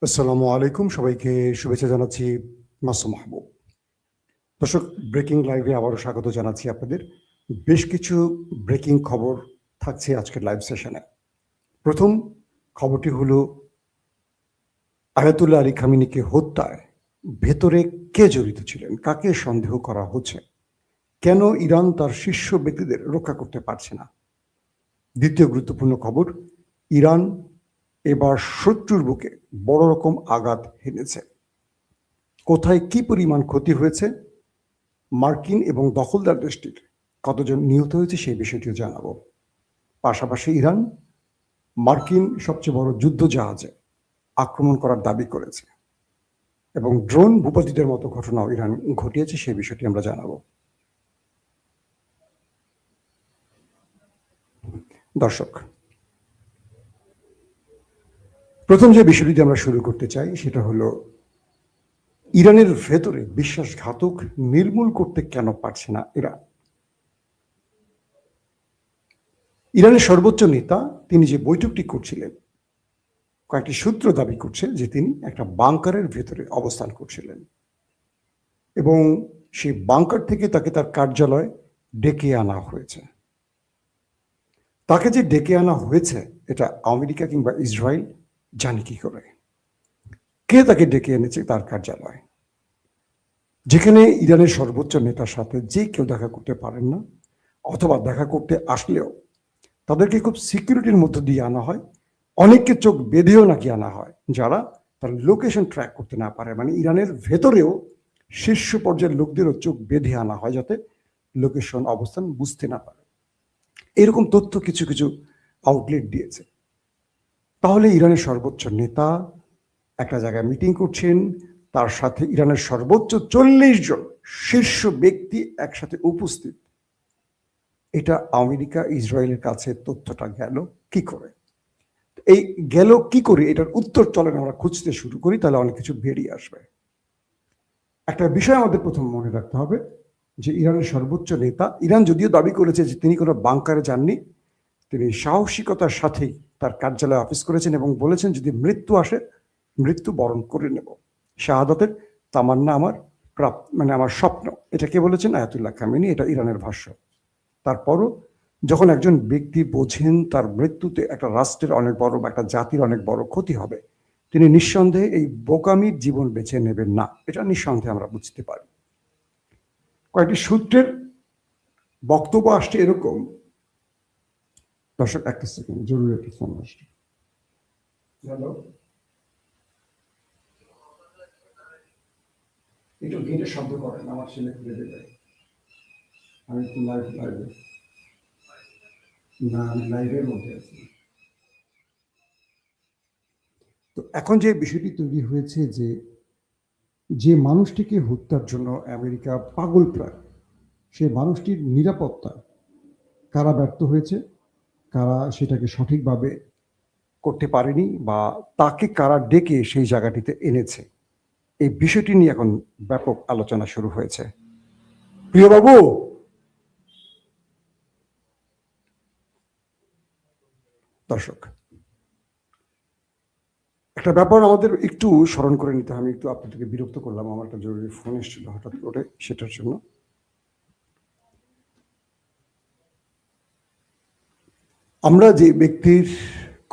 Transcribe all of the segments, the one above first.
আসসালামু আলাইকুম, সবাইকে শুভেচ্ছা জানাচ্ছি। মাসুম মাহবুব। দর্শক, ব্রেকিং লাইভে আবারও স্বাগত জানাচ্ছি আপনাদের। বেশ কিছু ব্রেকিং খবর থাকছে আজকের লাইভ সেশনে। প্রথম খবরটি হলো, আয়াতুল্লাহ আলী খামেনিকে হত্যায় ভেতরে কে জড়িত ছিলেন, কাকে সন্দেহ করা হচ্ছে, কেন ইরান তার শীর্ষ ব্যক্তিদের রক্ষা করতে পারছে না। দ্বিতীয় গুরুত্বপূর্ণ খবর, ইরান এবার শত্রুর বুকে বড় রকম আঘাত হেনেছে। কোথায় কি পরিমাণ ক্ষতি হয়েছে, মার্কিন এবং দখলদার দেশটির কতজন নিহত হয়েছে সেই বিষয়টিও জানাবো। পাশাপাশি ইরান মার্কিন সবচেয়ে বড় যুদ্ধ জাহাজে আক্রমণ করার দাবি করেছে এবং ড্রোন ভূপাতিতের মতো ঘটনাও ইরান ঘটিয়েছে, সেই বিষয়টি আমরা জানাবো। দর্শক, প্রথম যে বিষয়টি আমরা শুরু করতে চাই সেটা হলো, ইরানের ভেতরে বিশ্বাসঘাতক নির্মূল করতে কেন পারছে না ইরান। ইরানের সর্বোচ্চ নেতা তিনি যে বৈঠকটি করছিলেন, কয়েকটি সূত্র দাবি করছে যে তিনি একটা বাংকারের ভেতরে অবস্থান করছিলেন এবং সেই বাংকার থেকে তাকে তার কার্যালয়ে ডেকে আনা হয়েছে। তাকে যে ডেকে আনা হয়েছে এটা আমেরিকা কিংবা ইসরায়েল জানে কি করে? কে তাকে ডেকে এনেছে তার কার্যালয়, যেখানে ইরানের সর্বোচ্চ নেতার সাথে যে কেউ দেখা করতে পারেন না, অথবা দেখা করতে আসলেও তাদেরকে খুব সিকিউরিটির মধ্য দিয়ে আনা হয়। অনেককে চোখ বেঁধেও নাকি আনা হয়, যারা তার লোকেশন ট্র্যাক করতে না পারে। মানে ইরানের ভেতরেও শীর্ষ পর্যায়ের লোকদেরও চোখ বেঁধে আনা হয়, যাতে লোকেশন অবস্থান বুঝতে না পারে। এরকম তথ্য কিছু কিছু আউটলেট দিয়েছে। তাহলে ইরানের সর্বোচ্চ নেতা একটা জায়গায় মিটিং করছেন, তার সাথে ইরানের সর্বোচ্চ 40 জন শীর্ষ ব্যক্তি একসাথে উপস্থিত। এটা আমেরিকা ইসরায়েলের কাছে তথ্যটা গেল কি করে? এই গেল কি করে, এটার উত্তর চলেন আমরা খুঁজতে শুরু করি, তাহলে অনেক কিছু বেরিয়ে আসবে। একটা বিষয় আমাদের প্রথম মনে রাখতে হবে যে ইরানের সর্বোচ্চ নেতা, ইরান যদিও দাবি করেছে যে তিনি কোনো বাংকারে যাননি, তিনি সাহসিকতার সাথেই তার কার্যালয়ে অফিস করেছেন এবং বলেছেন যদি মৃত্যু আসে মৃত্যু বরণ করে নেব, শাহাদাতের তামান্না আমার মানে আমার স্বপ্ন। এটা কে বলেছেন? Ayatollah Khamenei. এটা ইরানের ভাষ্য। তারপরও যখন একজন ব্যক্তি বোঝেন তার মৃত্যুতে একটা রাষ্ট্রের অনেক বড় বা একটা জাতির অনেক বড় ক্ষতি হবে, তিনি নিঃসন্দেহে এই বোকামির জীবন বেছে নেবেন না, এটা নিঃসন্দেহে আমরা বুঝতে পারি। কয়েকটি সূত্রের বক্তব্য আসছে এরকম। দর্শক, একটা সেকেন্ড, জরুরি একটা ফোন আসছে। হ্যালো, একটু গেটে শব্দ করেন, আমার ছেলে খুলে দেবে। আমি একটু লাইভে না, আমি লাইভের মধ্যে আছি। তো এখন যে বিষয়টি তৈরি হয়েছে, যে মানুষটিকে হত্যার জন্য আমেরিকা পাগল প্রায়, সেই মানুষটির নিরাপত্তা কারা ব্যর্থ হয়েছে, কারা সেটাকে সঠিকভাবে করতে পারেনি, বা তাকে কারা ডেকে সেই জায়গাটিতে এনেছে, এই বিষয়টি নিয়ে এখন ব্যাপক আলোচনা শুরু হয়েছে। প্রিয় বাবু, দর্শক, একটা ব্যাপার আমাদের একটু স্মরণ করে নিতে হবে। আমি একটু আপনাদেরকে বিরক্ত করলাম, আমার একটা জরুরি ফোন এসেছিল হঠাৎ করে, সেটার জন্য। আমরা যে ব্যক্তির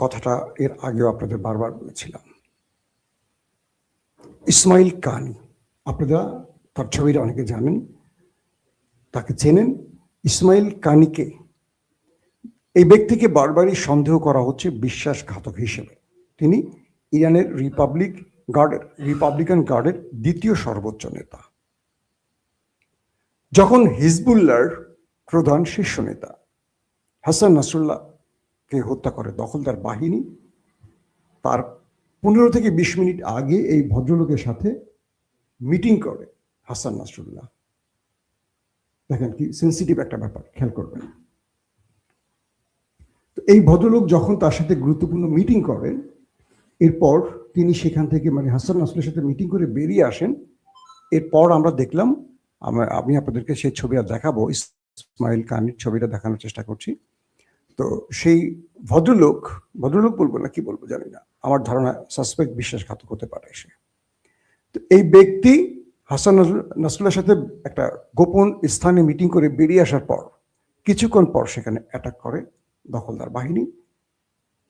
কথাটা এর আগেও আপনাদের বারবার বলেছিলাম, ইসমাইল কানি, আপনারা তার ছবিটা অনেকে জানেন, তাকে চেনেন। ইসমাইল কানিকে, এই ব্যক্তিকে বারবারই সন্দেহ করা হচ্ছে বিশ্বাসঘাতক হিসেবে। তিনি ইরানের রিপাবলিকান গার্ডের দ্বিতীয় সর্বোচ্চ নেতা। যখন হিজবুল্লাহর প্রধান শীর্ষ নেতা হাসান নাসরুল্লাহকে হত্যা করে দখলদার বাহিনী, তার 15 থেকে 20 মিনিট আগে এই ভদ্রলোকের সাথে মিটিং করে হাসান নাসরুল্লাহ। দেখেন কি সেন্সিটিভ একটা ব্যাপার, খেয়াল করবেন। তো এই ভদ্রলোক যখন তার সাথে গুরুত্বপূর্ণ মিটিং করেন, এরপর তিনি সেখান থেকে, মানে হাসান নাসরুলের সাথে মিটিং করে বেরিয়ে আসেন। এরপর আমরা দেখলাম, আমি আপনাদেরকে সেই ছবি আর দেখাবো, ইসমাইল কানির ছবিটা দেখানোর চেষ্টা করছি। তো সেই ভদ্রলোক ভদ্রলোক বলবো না কি বলবো জানি না, আমার ধারণা সাসপেক্ট, বিশ্বাসঘাতক হতে পারে সে। তো এই ব্যক্তি হাসান নাসরুল্লাহর সাথে একটা গোপন স্থানে মিটিং করে বেরিয়ে আসার পর কিছুক্ষণ পর সেখানে অ্যাটাক করে দখলদার বাহিনী।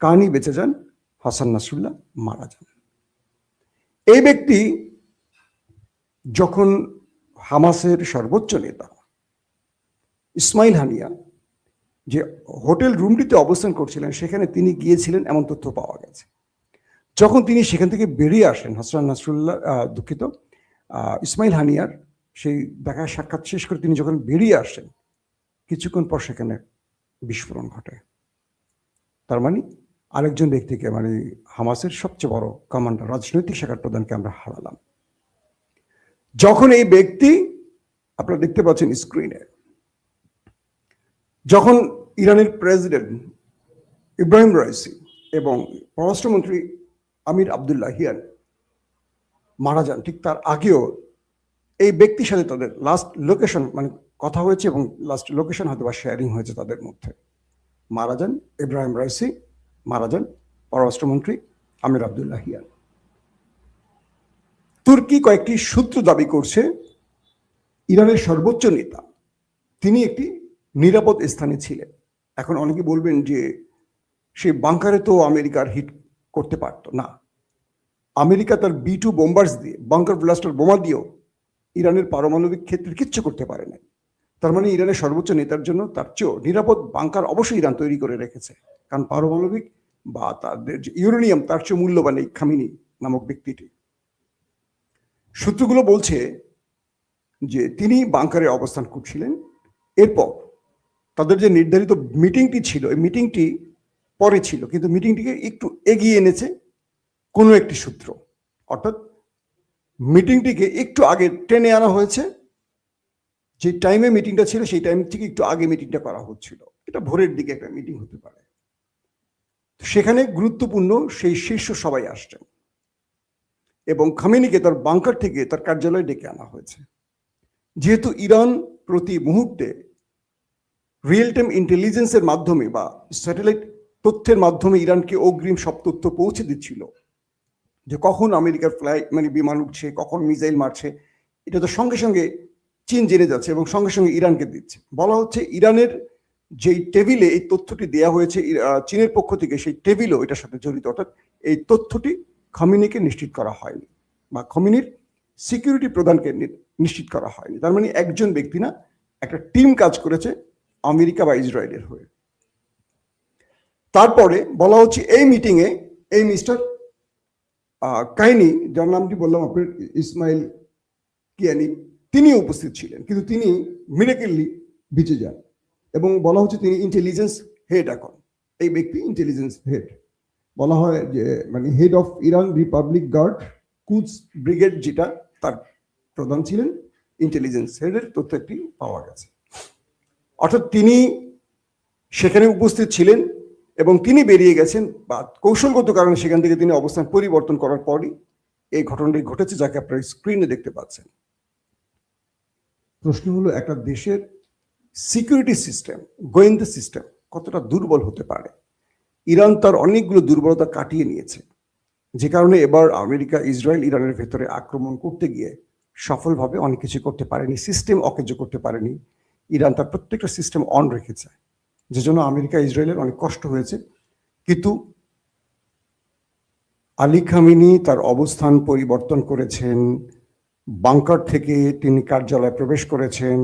কানি বেঁচে যান, হাসান নাসরুল্লাহ মারা যান। এই ব্যক্তি যখন হামাসের সর্বোচ্চ নেতা ইসমাইল হানিয়া যে হোটেল রুমটিতে অবস্থান করছিলেন সেখানে তিনি গিয়েছিলেন এমন তথ্য পাওয়া গেছে। যখন তিনি সেখান থেকে বেরিয়ে আসেন, হাসান নাসরুল্লাহ দুঃখিত ইসমাইল হানিয়ার সেই দেখা সাক্ষাৎ শেষ করে তিনি যখন বেরিয়ে আসেন কিছুক্ষণ পর সেখানে বিস্ফোরণ ঘটে। তার মানে আরেকজন ব্যক্তিকে, মানে হামাসের সবচেয়ে বড় কমান্ডার, রাজনৈতিক শাখার প্রধানকে আমরা হারালাম। যখন এই ব্যক্তি, আপনারা দেখতে পাচ্ছেন স্ক্রিনে, যখন ইরানের প্রেসিডেন্ট ইব্রাহিম রাইসি এবং পররাষ্ট্রমন্ত্রী আমির আবদুল্লাহিয়ান মারা যান, ঠিক তার আগেও এই ব্যক্তির সাথে তাদের লাস্ট লোকেশন, মানে কথা হয়েছে এবং লাস্ট লোকেশন হয়তো বা শেয়ারিং হয়েছে তাদের মধ্যে। মারা যান ইব্রাহিম রাইসি, মারা যান পররাষ্ট্রমন্ত্রী আমির আবদুল্লাহিয়ান। তুর্কি কয়েকটি সূত্র দাবি করছে ইরানের সর্বোচ্চ নেতা তিনি একটি নিরাপদ স্থানে ছিলেন। এখন অনেকে বলবেন যে সেই বাংকারে তো আমেরিকার হিট করতে পারতো না, আমেরিকা তার B-2 বোম্বার্স দিয়ে, বাংকার ব্লাস্টার বোমা দিয়েও ইরানের পারমাণবিক ক্ষেত্রে কিচ্ছু করতে পারে না। তার মানে ইরানের সর্বোচ্চ নেতার জন্য তার চেয়েও নিরাপদ বাংকার অবশ্যই ইরান তৈরি করে রেখেছে, কারণ পারমাণবিক বা তাদের যে ইউরেনিয়াম তার চেয়ে মূল্যবান এই খামিনি নামক ব্যক্তিটি। সূত্রগুলো বলছে যে তিনি বাংকারে অবস্থান করছিলেন। এরপর তাদের যে নির্ধারিত মিটিংটি ছিল, এই মিটিংটি পরে ছিল, কিন্তু মিটিংটিকে একটু এগিয়ে এনেছে কোনো একটি সূত্র, অর্থাৎ মিটিংটিকে একটু আগে টেনে আনা হয়েছে। যে টাইমে মিটিংটা ছিল সেই টাইম থেকে একটু আগে মিটিংটা করা হচ্ছিল। এটা ভোরের দিকে একটা মিটিং হতে পারে। সেখানে গুরুত্বপূর্ণ সেই শীর্ষ সবাই আসছেন এবং খামেনিকে তার বাংকার থেকে তার কার্যালয়ে ডেকে আনা হয়েছে। যেহেতু ইরান প্রতি মুহূর্তে রিয়েল টাইম ইন্টেলিজেন্সের মাধ্যমে বা স্যাটেলাইট তথ্যের মাধ্যমে ইরানকে অগ্রিম সব তথ্য পৌঁছে দিচ্ছিল যে কখন আমেরিকার মানে বিমান উঠছে, কখন মিসাইল মারছে, এটা তো সঙ্গে সঙ্গে চীন জেনে যাচ্ছে এবং সঙ্গে সঙ্গে ইরানকে দিচ্ছে। বলা হচ্ছে ইরানের যেই টেবিলে এই তথ্যটি দেওয়া হয়েছে চীনের পক্ষ থেকে, সেই টেবিলও এটার সাথে জড়িত, অর্থাৎ এই তথ্যটি খামেনিকে নিশ্চিত করা হয়নি বা খামেনির সিকিউরিটি প্রধানকে নিশ্চিত করা হয়নি। তার মানে একজন ব্যক্তি না, একটা টিম কাজ করেছে আমেরিকা বা ইসরায়েলের হয়ে। তারপরে বলা হচ্ছে এই মিটিংয়ে এই মিস্টার কাহিনী, যার নামটি বললাম আপনার ইসমাইল কিয়ানি, তিনি উপস্থিত ছিলেন, কিন্তু তিনি মিরাকেলি বেঁচে যান এবং বলা হচ্ছে তিনি ইন্টেলিজেন্স হেড। এখন এই ব্যক্তি ইন্টেলিজেন্স হেড, বলা হয় যে মানে head of Iran republic guard Quds brigade, যেটা তার প্রধান ছিলেন, ইন্টেলিজেন্স হেডের তথ্য একটি পাওয়া গেছে। অর্থাৎ তিনি সেখানে উপস্থিত ছিলেন এবং তিনি বেরিয়ে গেছেন বা কৌশলগত কারণে সেখান থেকে তিনি অবস্থান পরিবর্তন করার পরই এই ঘটনাটি ঘটেছে, যাকে আপনারা স্ক্রিনে দেখতে পাচ্ছেন। প্রশ্ন হলো, একটা দেশের সিকিউরিটি সিস্টেম, গোয়েন্দা সিস্টেম কতটা দুর্বল হতে পারে? ইরান তার অনেকগুলো দুর্বলতা কাটিয়ে নিয়েছে, যে কারণে এবার আমেরিকা ইসরায়েল ইরানের ভেতরে আক্রমণ করতে গিয়ে সফলভাবে অনেক কিছু করতে পারেনি, সিস্টেম অকেজ করতে পারেনি। ইরান তার প্রত্যেকটা সিস্টেম অন রেখেছে, যে জন্য আমেরিকা ইসরায়েলের অনেক কষ্ট হয়েছে। কিন্তু আলী খামেনি তার অবস্থান পরিবর্তন করেছেন, বাংকার থেকে তিনি কার্যালয়ে প্রবেশ করেছেন,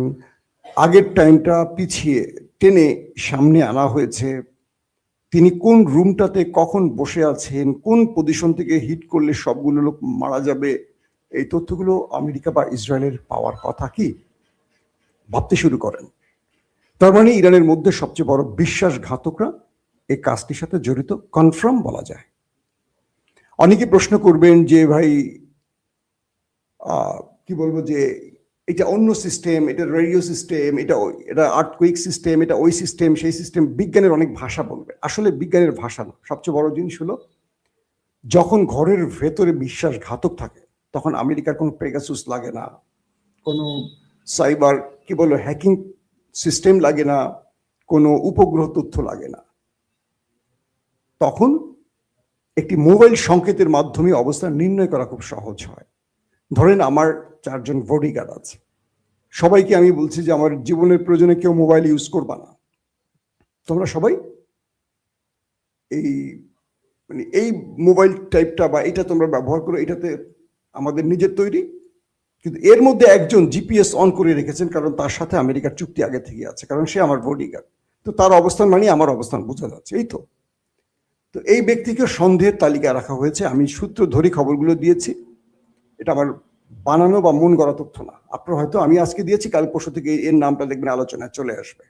আগের টাইমটা পিছিয়ে টেনে সামনে আনা হয়েছে। তিনি কোন রুমটাতে কখন বসে আছেন, কোন পজিশন থেকে হিট করলে সবগুলো লোক মারা যাবে, এই তথ্যগুলো আমেরিকা বা ইসরায়েলের পাওয়ার কথা কি ভাবতে শুরু করেন। তার মানে ইরানের মধ্যে সবচেয়ে বড় বিশ্বাসঘাতকরা এই কাজটির সাথে জড়িত, কনফার্ম বলা যায়। অনেকে প্রশ্ন করবেন যে ভাই কি বলবো, যে এটা অন্য সিস্টেম, এটা রেডিও সিস্টেম, এটা আর্থকুইক সিস্টেম, এটা ওই সিস্টেম সেই সিস্টেম। বিজ্ঞানের অনেক ভাষা বলবে, আসলে বিজ্ঞানের ভাষা না। সবচেয়ে বড় জিনিস হলো, যখন ঘরের ভেতরে বিশ্বাসঘাতক থাকে তখন আমেরিকার কোনো পেগাসুস লাগে না, কোনো সাইবার কি বলবো হ্যাকিং সিস্টেম লাগে না, কোনো উপগ্রহ তথ্য লাগে না। তখন একটি মোবাইল সংকেতের মাধ্যমে অবস্থান নির্ণয় করা খুব সহজ হয়। ধরেন আমার 4 জন বডিগার্ড আছে, সবাইকে আমি বলছি যে আমার জীবনের প্রয়োজনে কেউ মোবাইল ইউজ করবা না, তোমরা সবাই এই মানে এই মোবাইল টাইপটা বা এটা তোমরা ব্যবহার করো, এটাতে আমাদের নিজের তৈরি। কিন্তু এর মধ্যে একজন জিপিএস অন করে রেখেছেন, কারণ তার সাথে আমেরিকার চুক্তি আগে থেকে আছে, কারণ সে আমার বডিগার্ড। তো তার অবস্থান মানে আমার অবস্থান বোঝা যাচ্ছে, এই তো। তো এই ব্যক্তিকে সন্দেহের তালিকায় রাখা হয়েছে। আমি সূত্র ধরে খবরগুলো দিয়েছি, এটা আমার বানানো বা মন গড়া তথ্য না। আপনার হয়তো আমি আজকে দিয়েছি, কাল পরশু থেকে এর নামটা দেখবেন আলোচনায় চলে আসবে।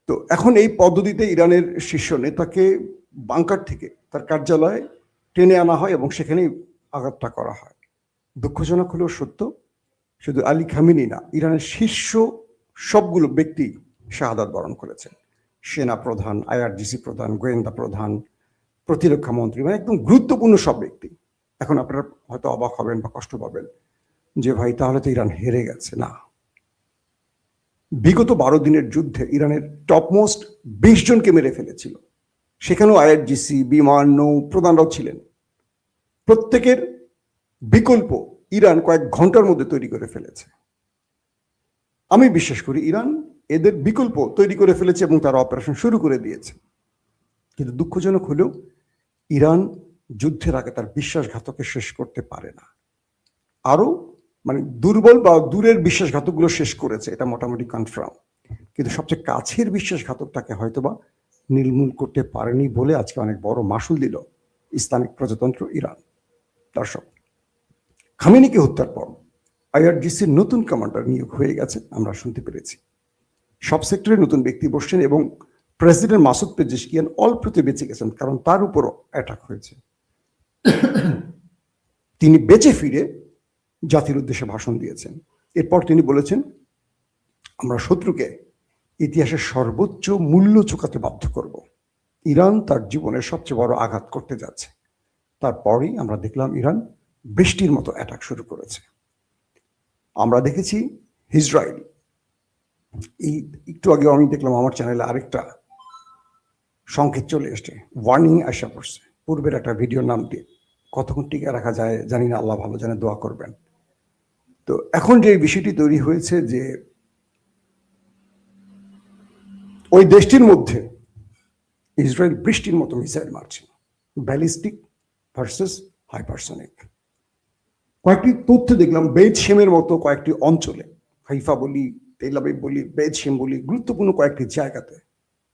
তো এখন এই পদ্ধতিতে ইরানের শীর্ষ নেতাকে বাংকার থেকে তার কার্যালয়ে টেনে আনা হয় এবং সেখানেই আঘাতটা করা হয়। দুঃখজনক হলেও সত্য, শুধু আলী খামেনি না, ইরানের শীর্ষ সবগুলো ব্যক্তি শাহাদাত বরণ করেছেন। সেনা প্রধান, আইআরজিসি প্রধান, গোয়েন্দা প্রধান, প্রতিরক্ষা মন্ত্রী, মানে একদম গুরুত্বপূর্ণ সব ব্যক্তি। এখন আপনারা হয়তো অবাক হবেন বা কষ্ট পাবেন যে ভাই তাহলে তো ইরান হেরে গেছে। না, বিগত 12 দিনের যুদ্ধে ইরানের টপমোস্ট 20 জনকে মেরে ফেলেছিল। সেখানেও আইআরজিসি, বিমান, নৌ প্রধানরাও ছিলেন। প্রত্যেকের বিকল্প ইরান কয়েক ঘন্টার মধ্যে তৈরি করে ফেলেছে। আমি বিশ্বাস করি ইরান এদের বিকল্প তৈরি করে ফেলেছে এবং তারা অপারেশন শুরু করে দিয়েছে। কিন্তু দুঃখজনক হলেও ইরান যুদ্ধের আগে তার বিশ্বাসঘাতকে শেষ করতে পারে না। আরো মানে দুর্বল বা দূরের বিশ্বাসঘাতকগুলো শেষ করেছে, এটা মোটামুটি কনফার্ম। কিন্তু সবচেয়ে কাছের বিশ্বাসঘাতকটাকে হয়তোবা নির্মূল করতে পারেনি বলে আজকে অনেক বড় মাসুল দিল ইসলামিক প্রজাতন্ত্র ইরান। দর্শক, খামেনিকে হত্যার পর আইআরজিসির নতুন কমান্ডার নিয়োগ হয়ে গেছে, আমরা শুনতে পেরেছি। সব সেক্টরে নতুন ব্যক্তি বসছেন এবং প্রেসিডেন্ট মাসুদ পেজেশকিয়ান অল্পতে বেঁচে গেছেন, কারণ তার উপরও অ্যাটাক হয়েছে। তিনি বেঁচে ফিরে জাতির উদ্দেশ্যে ভাষণ দিয়েছেন। এরপর তিনি বলেছেন, আমরা শত্রুকে ইতিহাসের সর্বোচ্চ মূল্য চুকাতে বাধ্য করব। ইরান তার জীবনের সবচেয়ে বড় আঘাত করতে যাচ্ছে। তারপরেই আমরা দেখলাম ইরান বৃষ্টির মতো অ্যাটাক শুরু করেছে। আমরা দেখেছি ইসরায়েল, এই একটু আগে আমি দেখলাম আমার চ্যানেলে আরেকটা সংকেত চলে এসছে, ওয়ার্নিং আসা পড়ছে পূর্বের একটা ভিডিওর নাম দিয়ে। কতক্ষণ টিকে রাখা যায় জানি না, আল্লাহ ভালো জানে, দোয়া করবেন। তো এখন যে বিষয়টি তৈরি হয়েছে যে ওই দেশটির মধ্যে ইসরায়েল বৃষ্টির মতো মিসাইল মারছে, ব্যালিস্টিক ভার্সেস হাইপারসনিক। কয়েকটি তথ্য দেখলাম, বেজ শেমের মতো কয়েকটি অঞ্চলে, হাইফা বলি, তেল আবিব বলি, বেজ শেম বলি, গুরুত্বপূর্ণ কয়েকটি জায়গাতে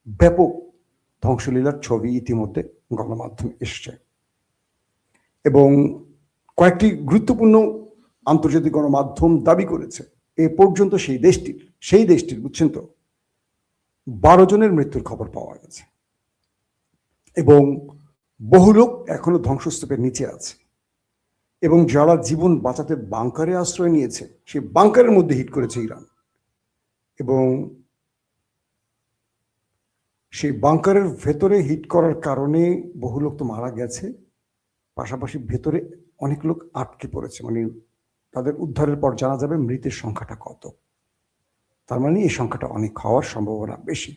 ব্যাপক ধ্বংসলীলার ছবি ইতিমধ্যে গণমাধ্যমে এসছে। এবং কয়েকটি গুরুত্বপূর্ণ আন্তর্জাতিক গণমাধ্যম দাবি করেছে এ পর্যন্ত সেই দেশটির বুঝছেন তো 12 জনের মৃত্যুর খবর পাওয়া গেছে এবং বহু লোক এখনো ধ্বংসস্তূপের নিচে আছে। এবং যারা জীবন বাঁচাতে বাংকারে আশ্রয় নিয়েছে, সেই বাংকারের মধ্যে হিট করেছে ইরান এবং সেই বাংকারের ভেতরে হিট করার কারণে বহু লোক তো মারা গেছে, পাশাপাশি ভেতরে অনেক লোক আটকে পড়েছে। মানে তাদের উদ্ধারের পর জানা যাবে মৃতের সংখ্যাটা কত। তার মানে এই সংখ্যাটা অনেক হওয়ার সম্ভাবনা বেশি।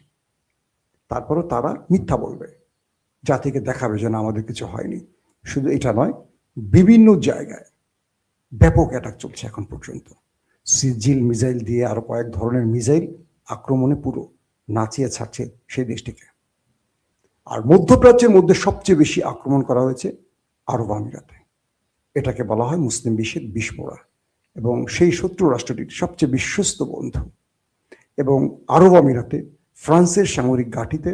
তারপরও তারা মিথ্যা বলবে, জাতিকে দেখাবে যে না আমাদের কিছু হয়নি। শুধু এটা নয়, বিভিন্ন জায়গায় ব্যাপক অ্যাটাক চলছে এখন পর্যন্ত। সিজিল মিসাইল দিয়ে আরো কয়েক ধরনের মিসাইল আক্রমণে পুরো নাচিয়ে ছাড়ছে সেই দেশটিকে। আর মধ্যপ্রাচ্যের মধ্যে সবচেয়ে বেশি আক্রমণ করা হয়েছে আরব আমিরাতে। এটাকে বলা হয় মুসলিম বিশ্বের বিস্ফোরা এবং সেই শত্রু রাষ্ট্রটির সবচেয়ে বিশ্বস্ত বন্ধু। এবং আরব আমিরাতে ফ্রান্সের সামরিক ঘাঁটিতে,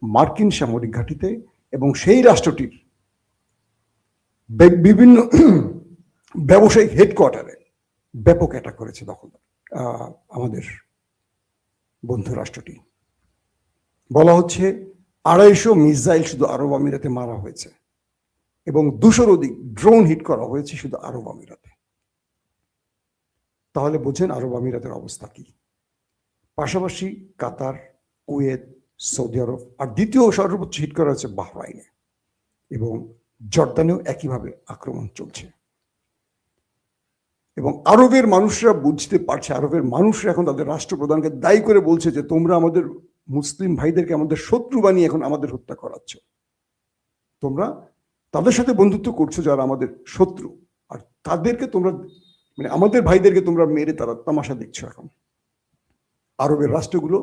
মার্কিন সামরিক ঘাঁটিতে এবং সেই রাষ্ট্রটির বিভিন্ন ব্যবসায়িক হেডকোয়ার্টারে ব্যাপক অ্যাটাক করেছে আমাদের বন্ধু রাষ্ট্রটি। বলা হচ্ছে 250 মিসাইল শুধু আরব আমিরাতে মারা হয়েছে এবং 200-র অধিক ড্রোন হিট করা হয়েছে শুধু আরব আমিরাতে। তাহলে বোঝেন আরব আমিরাতের অবস্থা কি। পাশাপাশি কাতার, কুয়েত, সৌদি আরব, আর দ্বিতীয় সর্বোচ্চ হিট করা হয়েছে বাহরাইনে এবং জর্দানেও একইভাবে আক্রমণ চলছে। এবং আরবের মানুষরা বুঝতে পারছে, আরবের মানুষরা এখন তাদের রাষ্ট্রপ্রধানকে দায়ী করে বলছে যে তোমরা আমাদের মুসলিম ভাইদেরকে আমাদের শত্রু বানিয়ে এখন আমাদের হত্যা করাচ্ছ। তোমরা তাদের সাথে বন্ধুত্ব করছো যারা আমাদের শত্রু, আর তাদেরকে তোমরা মানে আমাদের ভাইদেরকে তোমরা মেরে তারা তামাশা দেখছো। এখন আরবের রাষ্ট্রগুলো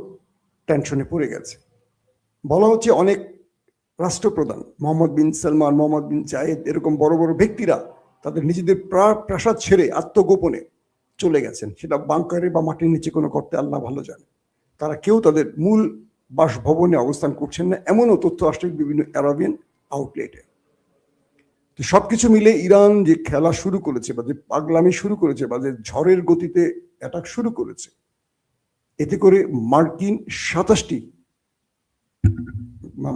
টেনশনে পড়ে গেছে। বলা হচ্ছে অনেক রাষ্ট্রপ্রধান মোহাম্মদ বিন সালমান, মোহাম্মদ বিন জায়েদ, এরকম বড় বড় ব্যক্তিরা তাদের নিজেদের প্রাসাদ ছেড়ে আত্মগোপনে চলে গেছেন। সেটা বাংকারে বা মাটির নিচে কোনো করতে আল্লাহ ভালো জানে। তারা কেউ তাদের মূল বাসভবনে অবস্থান করছেন না, এমনও তথ্য আসছে বিভিন্ন আরবিয়ান আউটলেটে। তো সবকিছু মিলে ইরান যে খেলা শুরু করেছে বা যে পাগলামি শুরু করেছে বা যে ঝড়ের গতিতে অ্যাটাক শুরু করেছে, এতে করে মার্কিন 27টি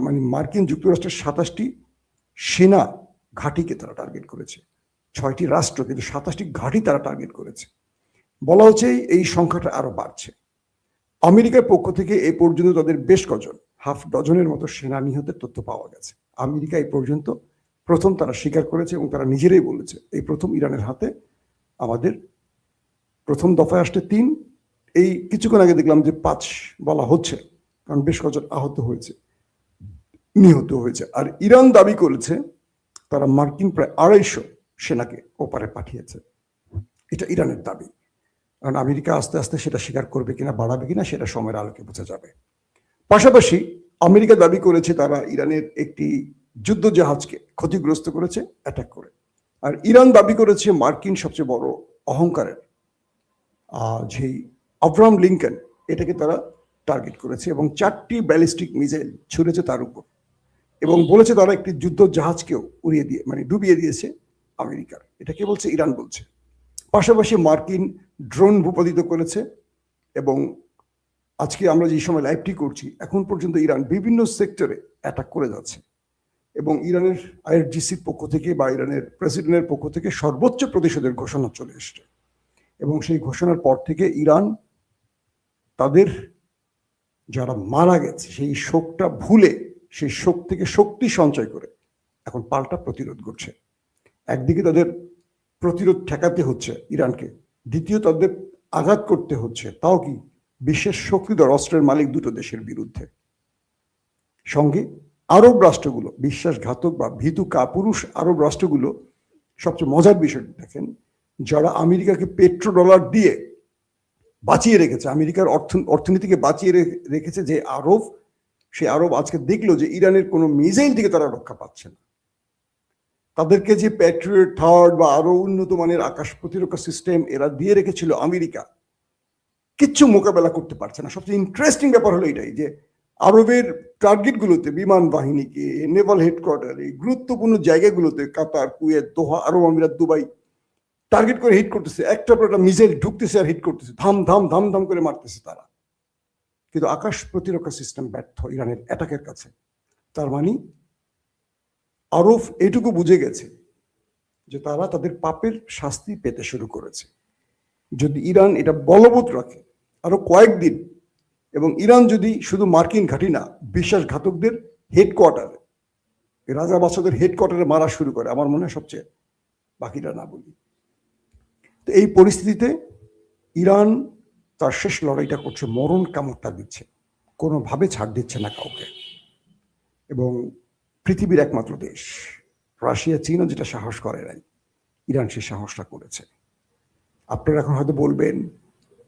মানে মার্কিন যুক্তরাষ্ট্রের 27টি সেনা ঘাঁটিকে তারা টার্গেট করেছে। 6টি রাষ্ট্র, কিন্তু 27টি ঘাঁটি তারা টার্গেট করেছে। বলা হচ্ছে এই সংখ্যাটা আরো বাড়ছে। আমেরিকার পক্ষ থেকে এই পর্যন্ত তাদের বেশ কজন হাফ ডজনের মতো সেনা নিহতের তথ্য পাওয়া গেছে। আমেরিকা এই পর্যন্ত প্রথম তারা স্বীকার করেছে এবং তারা নিজেরাই বলেছে এই প্রথম ইরানের হাতে আমাদের প্রথম দফায় আসতে 3, এই কিছুক্ষণ আগে দেখলাম যে 5 বলা হচ্ছে, কারণ বেশ কজন আহত হয়েছে, নিহত হয়েছে। আর ইরান দাবি করেছে তারা মার্কিন প্রায় 250 সেনাকে ওপারে পাঠিয়েছে। এটা ইরানের দাবি, কারণ আমেরিকা আস্তে আস্তে সেটা স্বীকার করবে কিনা, বাড়াবে কিনা, সেটা সময়ের আলোকে বোঝা যাবে। পাশাপাশি আমেরিকা দাবি করেছে তারা ইরানের একটি যুদ্ধ জাহাজকে ক্ষতিগ্রস্ত করেছে অ্যাটাক করে। আর ইরান দাবি করেছে মার্কিন সবচেয়ে বড় অহংকারের যে আব্রাহাম লিঙ্কন, এটাকে তারা টার্গেট করেছে এবং 4টি ব্যালিস্টিক মিসাইল ছুড়েছে তার উপর, এবং বলেছে তারা একটি যুদ্ধ জাহাজকেও উড়িয়ে দিয়ে মানে ডুবিয়ে দিয়েছে আমেরিকার। এটা কে বলছে? ইরান বলছে। পাশাপাশি মার্কিন ড্রোন ভূপাতিত করেছে, এবং আজকে আমরা যে সময় লাইভটি করছি এখন পর্যন্ত ইরান বিভিন্ন সেক্টরে অ্যাটাক করে যাচ্ছে, এবং ইরানের আইআরজিসির পক্ষ থেকে বা ইরানের প্রেসিডেন্টের পক্ষ থেকে সর্বোচ্চ প্রতিশোধের ঘোষণা চলে এসছে। এবং সেই ঘোষণার পর থেকে ইরান তাদের যারা মারা গেছে সেই শোকটা ভুলে সেই শোক থেকে শক্তি সঞ্চয় করে এখন পাল্টা প্রতিরোধ করছে। একদিকে তাদের প্রতিরোধ ঠেকাতে হচ্ছে ইরানকে, দ্বিতীয় তাদের আঘাত করতে হচ্ছে, তাও কি বিশ্বের শক্তিধর অস্ত্রের মালিক 2টো দেশের বিরুদ্ধে। সঙ্গে আরব রাষ্ট্রগুলো, বিশ্বাসঘাতক বা ভীতু কাপুরুষ আরব রাষ্ট্রগুলো, সবচেয়ে মজার বিষয় দেখেন, যারা আমেরিকাকে পেট্রোডলার দিয়ে বাঁচিয়ে রেখেছে, আমেরিকার অর্থনীতিকে বাঁচিয়ে রেখেছে যে আরব, সেই আরব আজকে দেখলো যে ইরানের কোনো মিসাইল থেকে তারা রক্ষা পাচ্ছে না। তাদেরকে যে প্যাট্রিয়ট থার্ড বা আরো উন্নত মানের আকাশ প্রতিরক্ষা সিস্টেম এরা দিয়ে রেখেছিল আমেরিকা, কিচ্ছু মোকাবেলা করতে পারছে না। সবচেয়ে ইন্টারেস্টিং ব্যাপার হলো এটাই যে আরবের টার্গেটগুলোতে, বিমান বাহিনীকে, নেভাল হেডকোয়ার্টারে, গুরুত্বপূর্ণ জায়গাগুলোতে, কাতার, কুয়েত, দোহা, আরব আমিরাত, দুবাই টার্গেট করে হিট করতেছে। একটা পর একটা মিসাইল ঢুকতেছে আর হিট করতেছে, ধাম ধাম ধাম ধাম করে মারতেছে তারা। কিন্তু আকাশ প্রতিরক্ষা সিস্টেম ব্যর্থ ইরানের অ্যাটাকের কাছে। তার মানে আরব এইটুকু বুঝে গেছে যে তারা তাদের পাপের শাস্তি পেতে শুরু করেছে। যদি ইরান এটা বলবৎ রাখে আরো কয়েকদিন, এবং ইরান যদি শুধু মার্কিন ঘাঁটি না, বিশ্বাসঘাতকদের হেডকোয়ার্টারে, রাজা বাদশাদের হেডকোয়ার্টারে মারা শুরু করে, আমার মনে হয় সবচেয়ে বাকিটা না বলি। তো এই পরিস্থিতিতে ইরান তার শেষ লড়াইটা করছে, মরণ কামড়টা দিচ্ছে, কোনোভাবে ছাড় দিচ্ছে না কাউকে। এবং পৃথিবীর একমাত্র দেশ রাশিয়া, চীনও যেটা সাহস করে নাই, ইরান সে সাহসটা করেছে। আপনারা এখন হয়তো বলবেন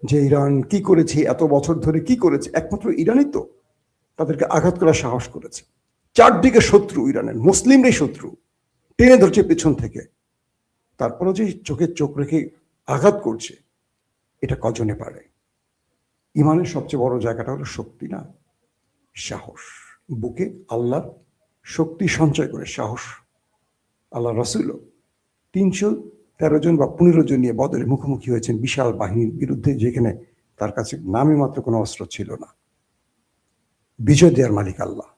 যে ইরান কি করেছে, এত বছর ধরে কি করেছে? একমাত্র ইরানই তো তাদেরকে আঘাত করার সাহস করেছে। চারদিকে শত্রু, ইরানের মুসলিমরাই শত্রু, টেনে ধরছে পেছন থেকে, তারপরও যে চোখে চোখ রেখে আঘাত করছে, এটা কজনে পারে? ইমানের সবচেয়ে বড় জায়গাটা হলো শক্তি না, সাহস। বুকে আল্লাহর শক্তি সঞ্চয় করে সাহস। আল্লাহ রসুলও 313 জন বা 15 জন নিয়ে বদরে মুখোমুখি হয়েছেন বিশাল বাহিনীর বিরুদ্ধে, যেখানে তার কাছে নামে মাত্র কোনো অস্ত্র ছিল না। বিজয় দেওয়ার মালিক আল্লাহ,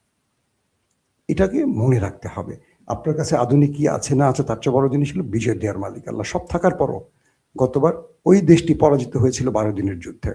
এটাকে মনে রাখতে হবে। আপনার কাছে আধুনিক কি আছে না আছে তার চেয়ে বড় জিনিস হলো বিজয় দেওয়ার মালিক আল্লাহ। সব থাকার পরও গতবার ওই দেশটি পরাজিত হয়েছিল 12 দিনের যুদ্ধে।